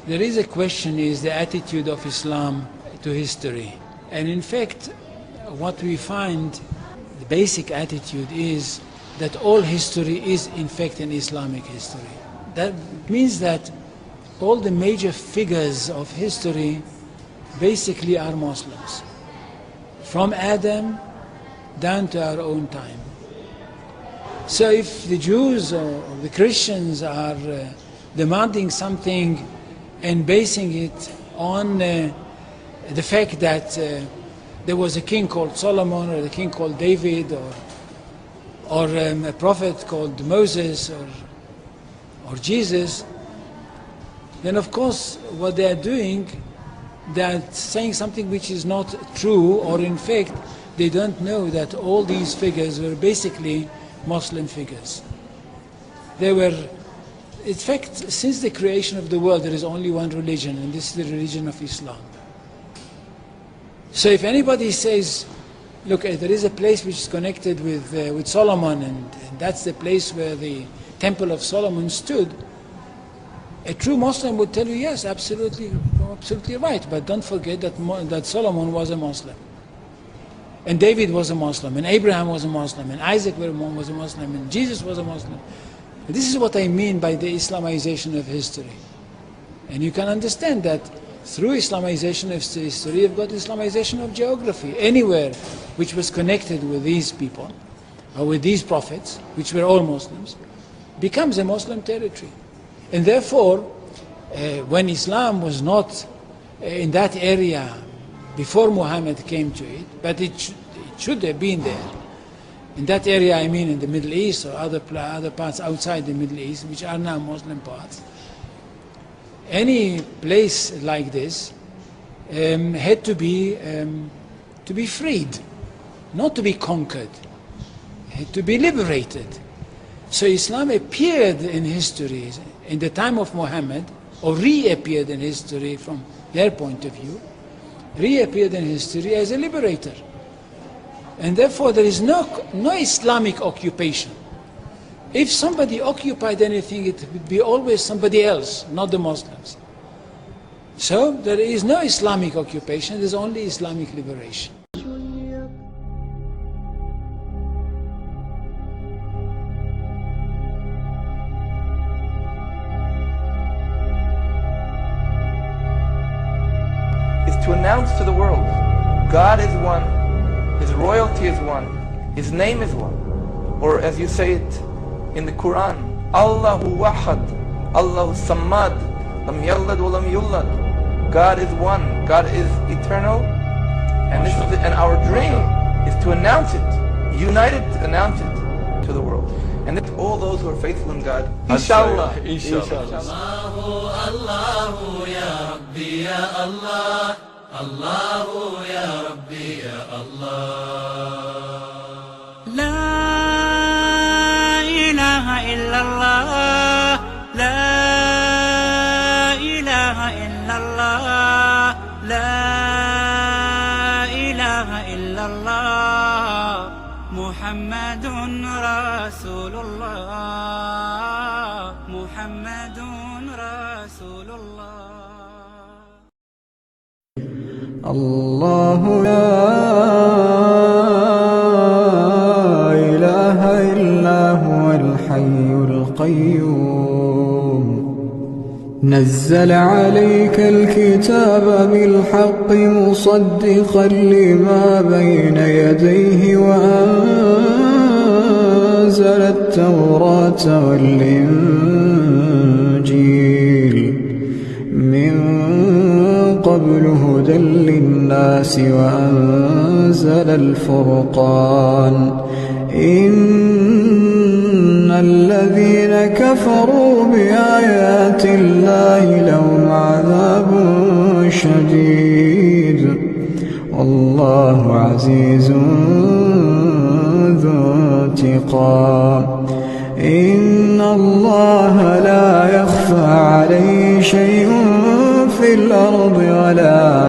There is a question, is the attitude of Islam to history. And in fact, what we find, the basic attitude is that all history is in fact an Islamic history. That means that all the major figures of history basically are Muslims. From Adam down to our own time. So if the Jews or the Christians are demanding something and basing it on the fact that there was a king called Solomon, or a king called David, or a prophet called Moses, or Jesus, then of course what they are doing, they are saying something which is not true, or in fact they don't know that all these figures were basically Muslim figures. They were, in fact, since the creation of the world there is only one religion, and this is the religion of Islam. So if anybody says, look, there is a place which is connected with Solomon, and that's the place where the Temple of Solomon stood, a true Muslim would tell you, yes, absolutely right, but don't forget that Solomon was a Muslim. And David was a Muslim, and Abraham was a Muslim, and Isaac was a Muslim, and Jesus was a Muslim. And this is what I mean by the Islamization of history. And you can understand that through Islamization of history, you've got Islamization of geography. Anywhere which was connected with these people, or with these prophets, which were all Muslims, becomes a Muslim territory. And therefore, when Islam was not in that area before Muhammad came to it, but it should have been there. In that area, I mean in the Middle East or other parts outside the Middle East, which are now Muslim parts. Any place like this had to be freed, not to be conquered, had to be liberated. So Islam appeared in history in the time of Muhammad, or reappeared in history from their point of view, reappeared in history as a liberator. And therefore there is no Islamic occupation. If somebody occupied anything, it would be always somebody else, not the Muslims. So there is no Islamic occupation, there is only Islamic liberation. Is to announce to the world, God is one, His royalty is one, His name is one. Or as you say it in the Quran, Allahu Wahad, Allahu Samad, Lam Yalad wa Lam Yulad. God is one, God is eternal, and our dream is to announce it, united to announce it to the world. And that's all those who are faithful in God, inshallah. Inshallah. Allahu ya Rabbi ya Allah, Allahu ya Rabbi ya Allah. La ilaha illallah, la ilaha illallah, la ilaha illallah, Muhammadun Rasulullah, Muhammadun Rasulullah. الله لا إله إلا هو الحي القيوم نزل عليك الكتاب بالحق مصدقا لما بين يديه وأنزل التوراة والإنجيل من قبل هدى للناس وأنزل الفرقان إن الذين كفروا بآيات الله لهم عذاب شديد والله عزيز ذو انتقام إن الله لا يخفى عليه شيء في الأرض ولا